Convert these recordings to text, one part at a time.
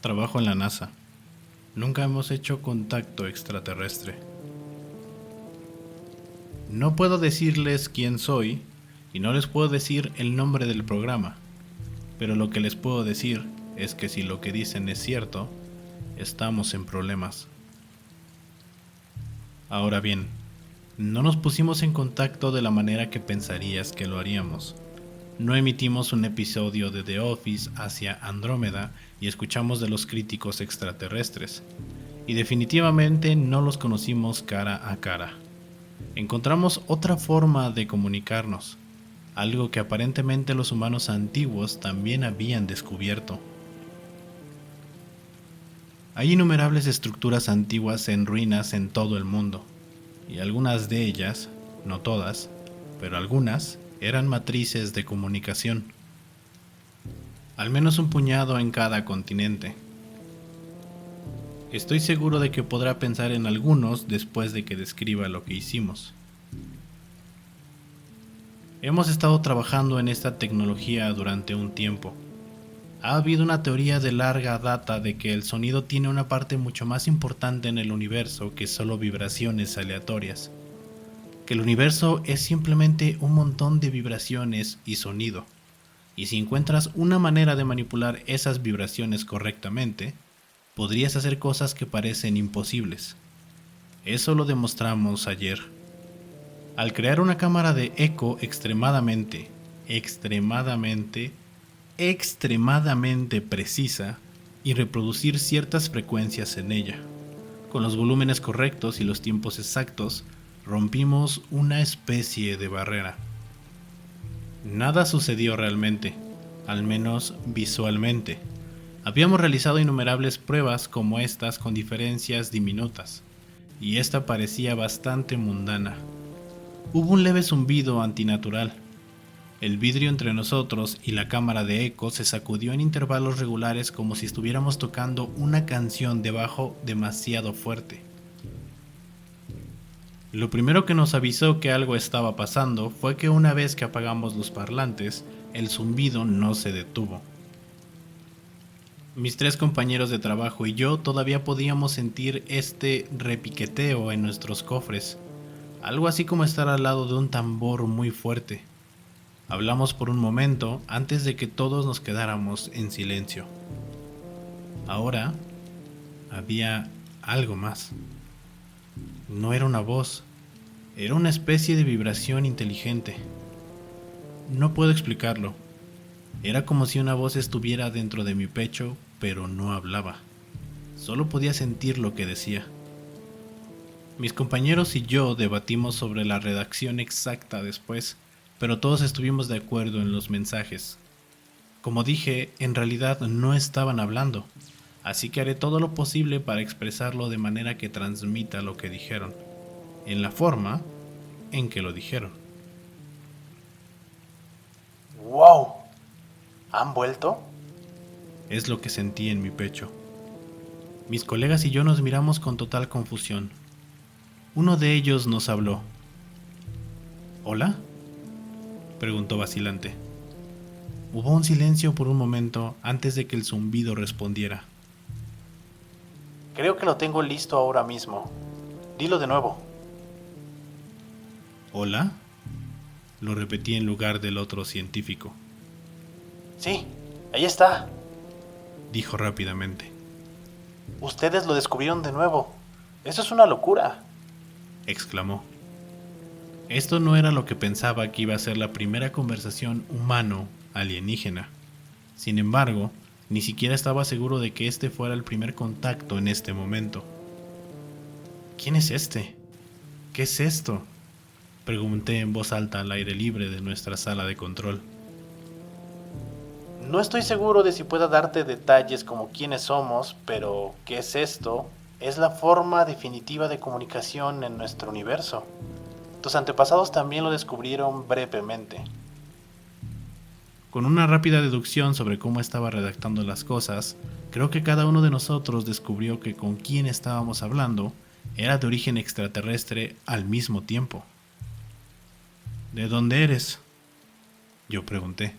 Trabajo en la NASA. Nunca hemos hecho contacto extraterrestre. No puedo decirles quién soy y no les puedo decir el nombre del programa, pero lo que les puedo decir es que si lo que dicen es cierto, estamos en problemas. Ahora bien, no nos pusimos en contacto de la manera que pensarías que lo haríamos. No emitimos un episodio de The Office hacia Andrómeda y escuchamos de los críticos extraterrestres. Y definitivamente no los conocimos cara a cara. Encontramos otra forma de comunicarnos, algo que aparentemente los humanos antiguos también habían descubierto. Hay innumerables estructuras antiguas en ruinas en todo el mundo, y algunas de ellas, no todas, pero algunas, eran matrices de comunicación. Al menos un puñado en cada continente. Estoy seguro de que podrá pensar en algunos después de que describa lo que hicimos. Hemos estado trabajando en esta tecnología durante un tiempo. Ha habido una teoría de larga data de que el sonido tiene una parte mucho más importante en el universo que solo vibraciones aleatorias. Que el universo es simplemente un montón de vibraciones y sonido. Y si encuentras una manera de manipular esas vibraciones correctamente, podrías hacer cosas que parecen imposibles. Eso lo demostramos ayer. Al crear una cámara de eco extremadamente precisa y reproducir ciertas frecuencias en ella. Con los volúmenes correctos y los tiempos exactos, rompimos una especie de barrera. Nada sucedió realmente, al menos visualmente. Habíamos realizado innumerables pruebas como estas con diferencias diminutas, y esta parecía bastante mundana. Hubo un leve zumbido antinatural. El vidrio entre nosotros y la cámara de eco se sacudió en intervalos regulares como si estuviéramos tocando una canción de bajo demasiado fuerte. Lo primero que nos avisó que algo estaba pasando fue que una vez que apagamos los parlantes, el zumbido no se detuvo. Mis tres compañeros de trabajo y yo todavía podíamos sentir este repiqueteo en nuestros cofres, algo así como estar al lado de un tambor muy fuerte. Hablamos por un momento antes de que todos nos quedáramos en silencio. Ahora había algo más. No era una voz, era una especie de vibración inteligente. No puedo explicarlo. Era como si una voz estuviera dentro de mi pecho, pero no hablaba. Solo podía sentir lo que decía. Mis compañeros y yo debatimos sobre la redacción exacta después, pero todos estuvimos de acuerdo en los mensajes. Como dije, en realidad no estaban hablando, así que haré todo lo posible para expresarlo de manera que transmita lo que dijeron, en la forma en que lo dijeron. ¡Wow! ¿Han vuelto? Es lo que sentí en mi pecho. Mis colegas y yo nos miramos con total confusión. Uno de ellos nos habló. ¿Hola?, preguntó vacilante. Hubo un silencio por un momento antes de que el zumbido respondiera. Creo que lo tengo listo ahora mismo. Dilo de nuevo. ¿Hola?, lo repetí en lugar del otro científico. Sí, ahí está. Dijo rápidamente. Ustedes lo descubrieron de nuevo. Eso es una locura. Exclamó. Esto no era lo que pensaba que iba a ser la primera conversación humano-alienígena. Sin embargo, ni siquiera estaba seguro de que este fuera el primer contacto en este momento. ¿Quién es este? ¿Qué es esto?, pregunté en voz alta al aire libre de nuestra sala de control. No estoy seguro de si pueda darte detalles como quiénes somos, pero ¿qué es esto? Es la forma definitiva de comunicación en nuestro universo. Tus antepasados también lo descubrieron brevemente. Con una rápida deducción sobre cómo estaba redactando las cosas, creo que cada uno de nosotros descubrió que con quien estábamos hablando era de origen extraterrestre al mismo tiempo. ¿De dónde eres?, yo pregunté.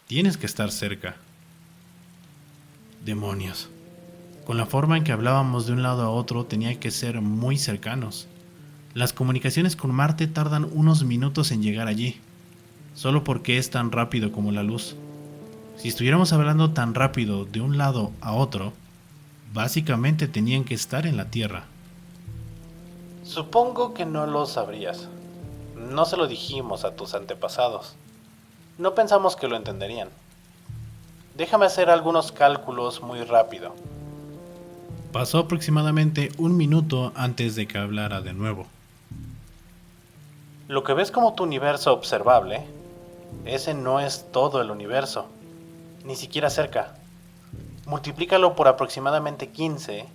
Tienes que estar cerca. Demonios. Con la forma en que hablábamos de un lado a otro tenía que ser muy cercanos. Las comunicaciones con Marte tardan unos minutos en llegar allí, solo porque es tan rápido como la luz. Si estuviéramos hablando tan rápido de un lado a otro, básicamente tenían que estar en la Tierra. Supongo que no lo sabrías. No se lo dijimos a tus antepasados. No pensamos que lo entenderían. Déjame hacer algunos cálculos muy rápido. Pasó aproximadamente un minuto antes de que hablara de nuevo. Lo que ves como tu universo observable, ese no es todo el universo, ni siquiera cerca. Multiplícalo por aproximadamente 15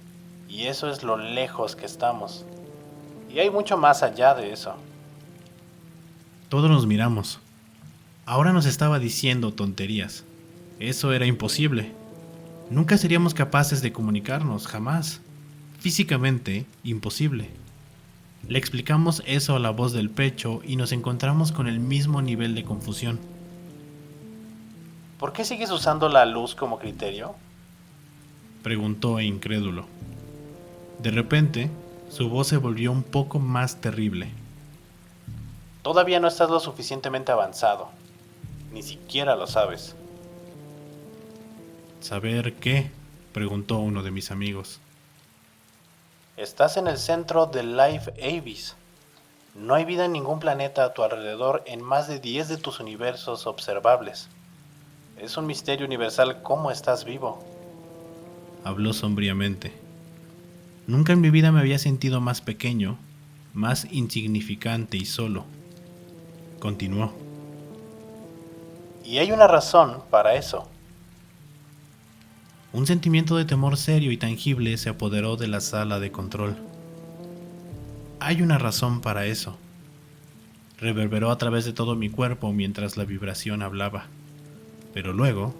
y eso es lo lejos que estamos. Y hay mucho más allá de eso. Todos nos miramos. Ahora nos estaba diciendo tonterías. Eso era imposible. Nunca seríamos capaces de comunicarnos, jamás. Físicamente, imposible. Le explicamos eso a la voz del pecho y nos encontramos con el mismo nivel de confusión. ¿Por qué sigues usando la luz como criterio? Preguntó incrédulo. De repente, su voz se volvió un poco más terrible. Todavía no estás lo suficientemente avanzado. Ni siquiera lo sabes. ¿Saber qué? Preguntó uno de mis amigos. Estás en el centro de Life Abyss. No hay vida en ningún planeta a tu alrededor en más de 10 de tus universos observables. Es un misterio universal cómo estás vivo. Habló sombríamente. Nunca en mi vida me había sentido más pequeño, más insignificante y solo. Continuó. Y hay una razón para eso. Un sentimiento de temor serio y tangible se apoderó de la sala de control. Hay una razón para eso. Reverberó a través de todo mi cuerpo mientras la vibración hablaba. Pero luego,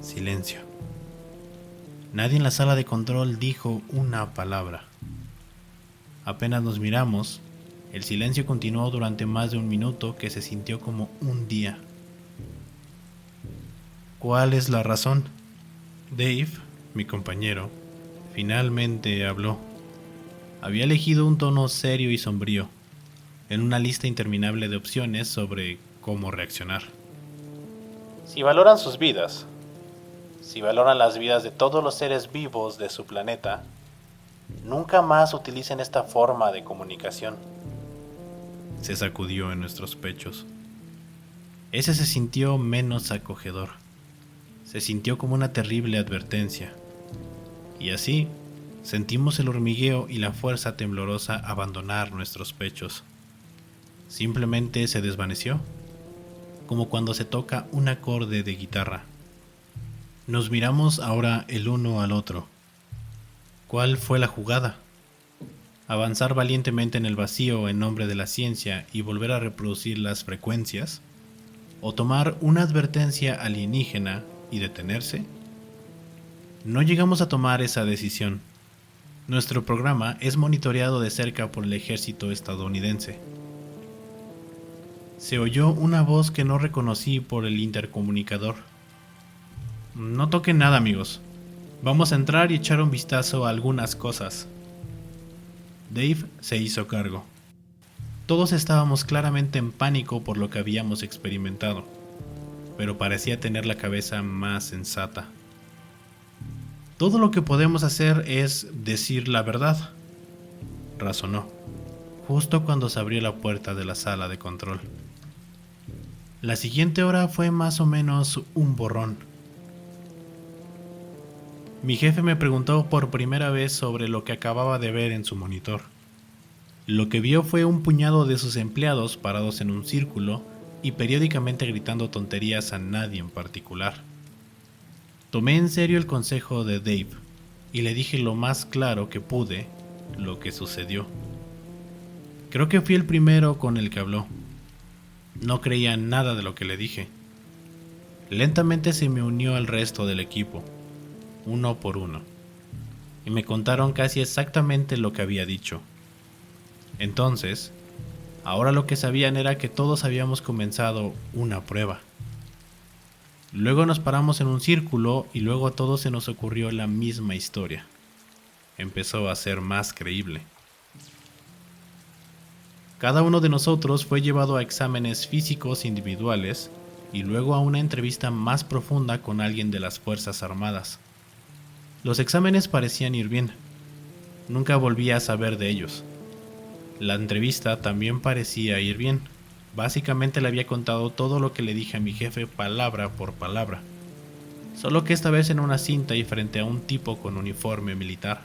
silencio. Nadie en la sala de control dijo una palabra. Apenas nos miramos, el silencio continuó durante más de un minuto que se sintió como un día. ¿Cuál es la razón? Dave, mi compañero, finalmente habló. Había elegido un tono serio y sombrío, en una lista interminable de opciones sobre cómo reaccionar. Si valoran sus vidas, si valoran las vidas de todos los seres vivos de su planeta, nunca más utilicen esta forma de comunicación. Se sacudió en nuestros pechos. Ese se sintió menos acogedor. Se sintió como una terrible advertencia. Y así, sentimos el hormigueo y la fuerza temblorosa abandonar nuestros pechos. Simplemente se desvaneció, como cuando se toca un acorde de guitarra. Nos miramos ahora el uno al otro. ¿Cuál fue la jugada? ¿Avanzar valientemente en el vacío en nombre de la ciencia y volver a reproducir las frecuencias? ¿O tomar una advertencia alienígena y detenerse? No llegamos a tomar esa decisión. Nuestro programa es monitoreado de cerca por el ejército estadounidense. Se oyó una voz que no reconocí por el intercomunicador. No toquen nada, amigos. Vamos a entrar y echar un vistazo a algunas cosas. Dave se hizo cargo. Todos estábamos claramente en pánico por lo que habíamos experimentado, pero parecía tener la cabeza más sensata. Todo lo que podemos hacer es decir la verdad, razonó, justo cuando se abrió la puerta de la sala de control. La siguiente hora fue más o menos un borrón. Mi jefe me preguntó por primera vez sobre lo que acababa de ver en su monitor. Lo que vio fue un puñado de sus empleados parados en un círculo y periódicamente gritando tonterías a nadie en particular. Tomé en serio el consejo de Dave y le dije lo más claro que pude lo que sucedió. Creo que fui el primero con el que habló. No creía nada de lo que le dije. Lentamente se me unió al resto del equipo, uno por uno, y me contaron casi exactamente lo que había dicho. Entonces, ahora lo que sabían era que todos habíamos comenzado una prueba. Luego nos paramos en un círculo y luego a todos se nos ocurrió la misma historia. Empezó a ser más creíble. Cada uno de nosotros fue llevado a exámenes físicos individuales y luego a una entrevista más profunda con alguien de las Fuerzas Armadas. Los exámenes parecían ir bien. Nunca volví a saber de ellos. La entrevista también parecía ir bien. Básicamente le había contado todo lo que le dije a mi jefe palabra por palabra. Solo que esta vez en una cinta y frente a un tipo con uniforme militar.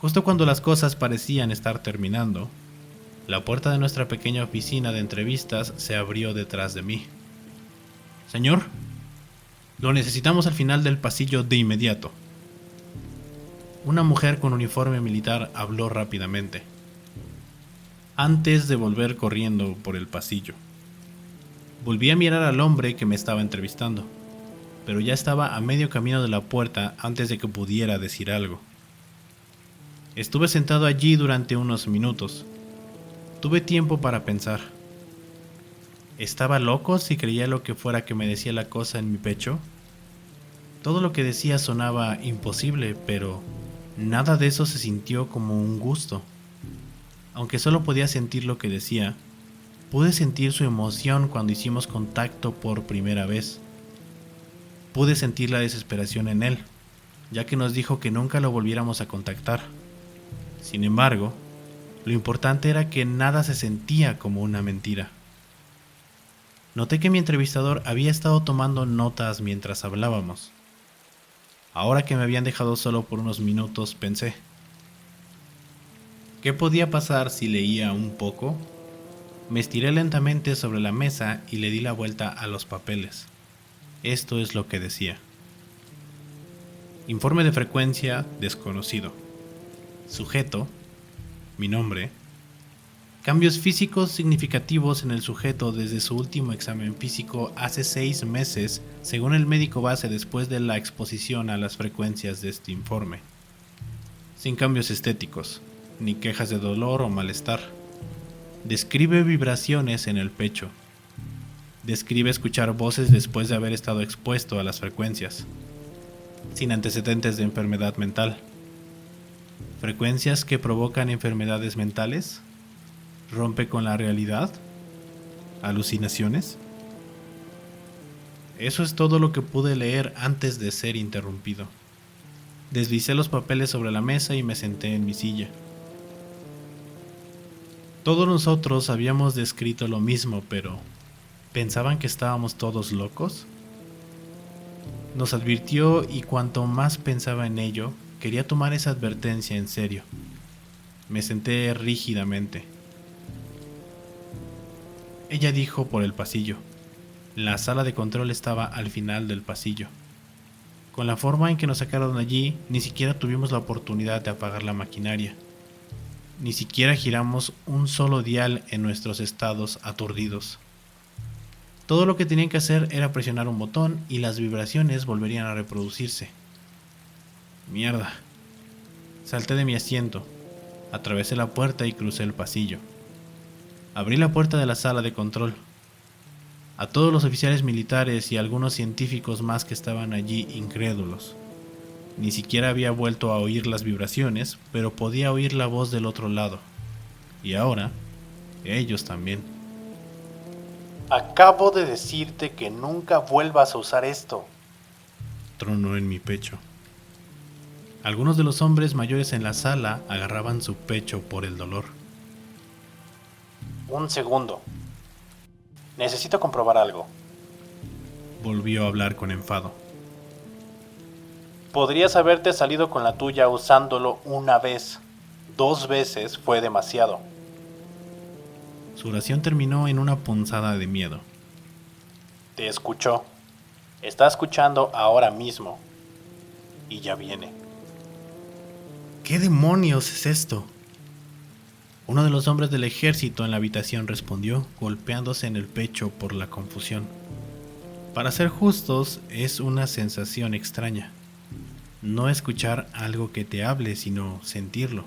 Justo cuando las cosas parecían estar terminando, la puerta de nuestra pequeña oficina de entrevistas se abrió detrás de mí. Señor, lo necesitamos al final del pasillo de inmediato. Una mujer con uniforme militar habló rápidamente, antes de volver corriendo por el pasillo. Volví a mirar al hombre que me estaba entrevistando, pero ya estaba a medio camino de la puerta antes de que pudiera decir algo. Estuve sentado allí durante unos minutos. Tuve tiempo para pensar. ¿Estaba loco si creía lo que fuera que me decía la cosa en mi pecho? Todo lo que decía sonaba imposible, pero nada de eso se sintió como un gusto. Aunque solo podía sentir lo que decía, pude sentir su emoción cuando hicimos contacto por primera vez. Pude sentir la desesperación en él, ya que nos dijo que nunca lo volviéramos a contactar. Sin embargo, lo importante era que nada se sentía como una mentira. Noté que mi entrevistador había estado tomando notas mientras hablábamos. Ahora que me habían dejado solo por unos minutos, pensé, ¿qué podía pasar si leía un poco? Me estiré lentamente sobre la mesa y le di la vuelta a los papeles. Esto es lo que decía. Informe de frecuencia desconocido. Sujeto, mi nombre. Cambios físicos significativos en el sujeto desde su último examen físico hace 6 meses, según el médico base después de la exposición a las frecuencias de este informe. Sin cambios estéticos, ni quejas de dolor o malestar. Describe vibraciones en el pecho. Describe escuchar voces después de haber estado expuesto a las frecuencias. Sin antecedentes de enfermedad mental. ¿Frecuencias que provocan enfermedades mentales? ¿Rompe con la realidad? ¿Alucinaciones? Eso es todo lo que pude leer antes de ser interrumpido. Deslicé los papeles sobre la mesa y me senté en mi silla. Todos nosotros habíamos descrito lo mismo, pero ¿pensaban que estábamos todos locos? Nos advirtió y cuanto más pensaba en ello, quería tomar esa advertencia en serio. Me senté rígidamente. Ella dijo por el pasillo. La sala de control estaba al final del pasillo. Con la forma en que nos sacaron allí, ni siquiera tuvimos la oportunidad de apagar la maquinaria. Ni siquiera giramos un solo dial en nuestros estados aturdidos. Todo lo que tenían que hacer era presionar un botón y las vibraciones volverían a reproducirse. Mierda. Salté de mi asiento, atravesé la puerta y crucé el pasillo. Abrí la puerta de la sala de control. A todos los oficiales militares y algunos científicos más que estaban allí incrédulos. Ni siquiera había vuelto a oír las vibraciones, pero podía oír la voz del otro lado. Y ahora, ellos también. Acabo de decirte que nunca vuelvas a usar esto. Tronó en mi pecho. Algunos de los hombres mayores en la sala agarraban su pecho por el dolor. Un segundo. Necesito comprobar algo. Volvió a hablar con enfado. Podrías haberte salido con la tuya usándolo una vez. 2 veces fue demasiado. Su oración terminó en una punzada de miedo. Te escuchó. Está escuchando ahora mismo. Y ya viene. ¿Qué demonios es esto? Uno de los hombres del ejército en la habitación respondió, golpeándose en el pecho por la confusión. Para ser justos, es una sensación extraña. No escuchar algo que te hable, sino sentirlo.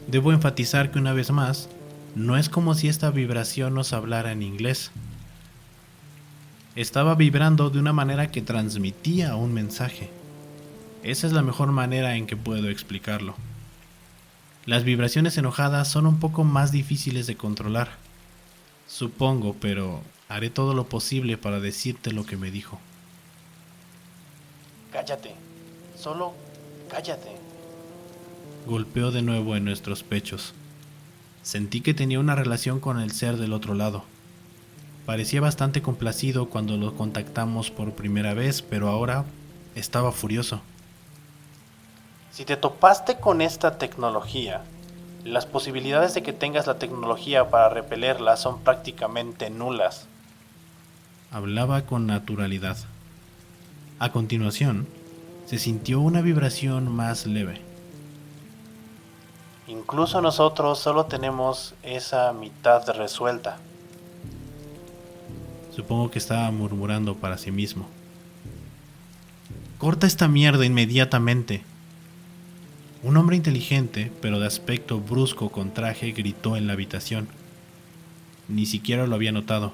Debo enfatizar que una vez más, no es como si esta vibración nos hablara en inglés. Estaba vibrando de una manera que transmitía un mensaje. Esa es la mejor manera en que puedo explicarlo. Las vibraciones enojadas son un poco más difíciles de controlar, supongo, pero haré todo lo posible para decirte lo que me dijo. Cállate, solo cállate. Golpeó de nuevo en nuestros pechos. Sentí que tenía una relación con el ser del otro lado. Parecía bastante complacido cuando lo contactamos por primera vez, pero ahora estaba furioso. Si te topaste con esta tecnología, las posibilidades de que tengas la tecnología para repelerla son prácticamente nulas. Hablaba con naturalidad. A continuación, se sintió una vibración más leve. Incluso nosotros solo tenemos esa mitad resuelta. Supongo que estaba murmurando para sí mismo. Corta esta mierda inmediatamente. Un hombre inteligente, pero de aspecto brusco con traje, gritó en la habitación. Ni siquiera lo había notado.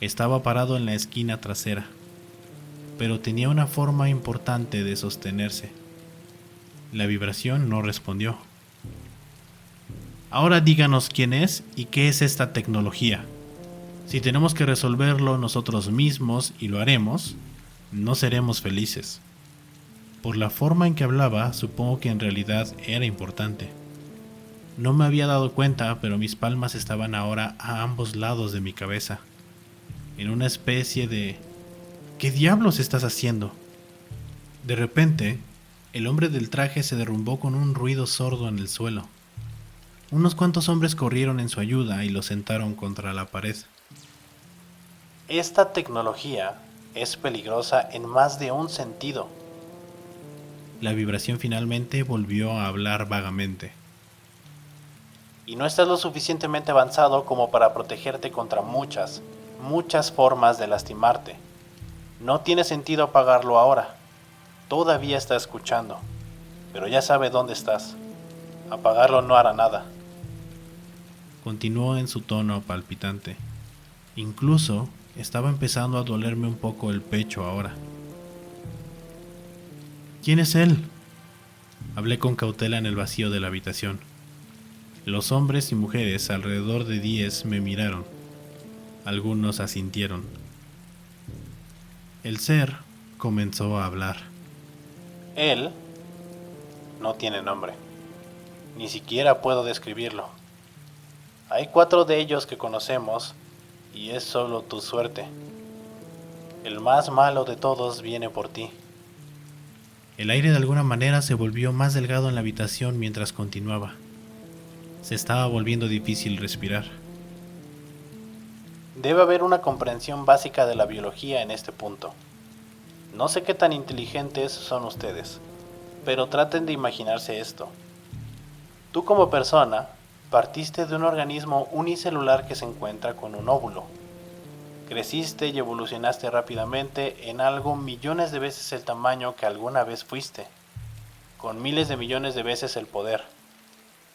Estaba parado en la esquina trasera, pero tenía una forma importante de sostenerse. La vibración no respondió. Ahora díganos quién es y qué es esta tecnología. Si tenemos que resolverlo nosotros mismos y lo haremos, no seremos felices. Por la forma en que hablaba, supongo que en realidad era importante. No me había dado cuenta, pero mis palmas estaban ahora a ambos lados de mi cabeza, en una especie de... ¿Qué diablos estás haciendo? De repente, el hombre del traje se derrumbó con un ruido sordo en el suelo. Unos cuantos hombres corrieron en su ayuda y lo sentaron contra la pared. Esta tecnología es peligrosa en más de un sentido. La vibración finalmente volvió a hablar vagamente. Y no estás lo suficientemente avanzado como para protegerte contra muchas formas de lastimarte. No tiene sentido apagarlo ahora. Todavía está escuchando, pero ya sabe dónde estás. Apagarlo no hará nada. Continuó en su tono palpitante. Incluso estaba empezando a dolerme un poco el pecho ahora. ¿Quién es él? Hablé con cautela en el vacío de la habitación. Los hombres y mujeres, alrededor de 10, me miraron. Algunos asintieron. El ser comenzó a hablar. Él no tiene nombre. Ni siquiera puedo describirlo. Hay 4 de ellos que conocemos y es solo tu suerte. El más malo de todos viene por ti. El aire de alguna manera se volvió más delgado en la habitación mientras continuaba. Se estaba volviendo difícil respirar. Debe haber una comprensión básica de la biología en este punto. No sé qué tan inteligentes son ustedes, pero traten de imaginarse esto. Tú como persona, partiste de un organismo unicelular que se encuentra con un óvulo. Creciste y evolucionaste rápidamente en algo millones de veces el tamaño que alguna vez fuiste, con miles de millones de veces el poder.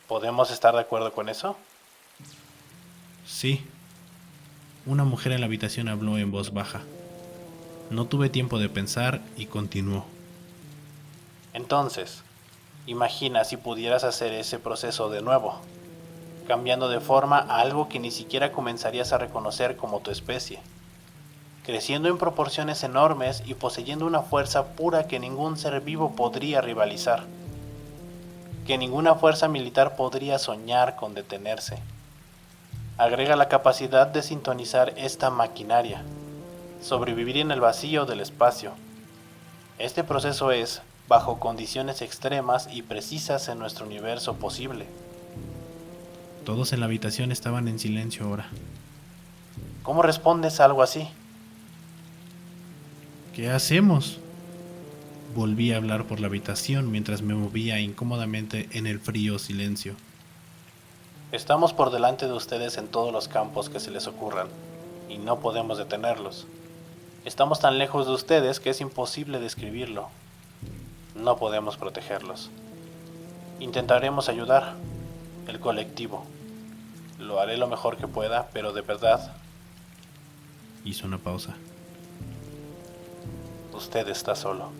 ¿Podemos estar de acuerdo con eso? Sí. Una mujer en la habitación habló en voz baja. No tuve tiempo de pensar y continuó. Entonces, imagina si pudieras hacer ese proceso de nuevo, cambiando de forma a algo que ni siquiera comenzarías a reconocer como tu especie, creciendo en proporciones enormes y poseyendo una fuerza pura que ningún ser vivo podría rivalizar, que ninguna fuerza militar podría soñar con detenerse. Agrega la capacidad de sintonizar esta maquinaria, sobrevivir en el vacío del espacio. Este proceso es, bajo condiciones extremas y precisas en nuestro universo posible. Todos en la habitación estaban en silencio ahora. ¿Cómo respondes a algo así? ¿Qué hacemos? Volví a hablar por la habitación mientras me movía incómodamente en el frío silencio. Estamos por delante de ustedes en todos los campos que se les ocurran, y no podemos detenerlos. Estamos tan lejos de ustedes que es imposible describirlo. No podemos protegerlos. Intentaremos ayudar, el colectivo. Lo haré lo mejor que pueda, pero de verdad. Hizo una pausa. usted está solo.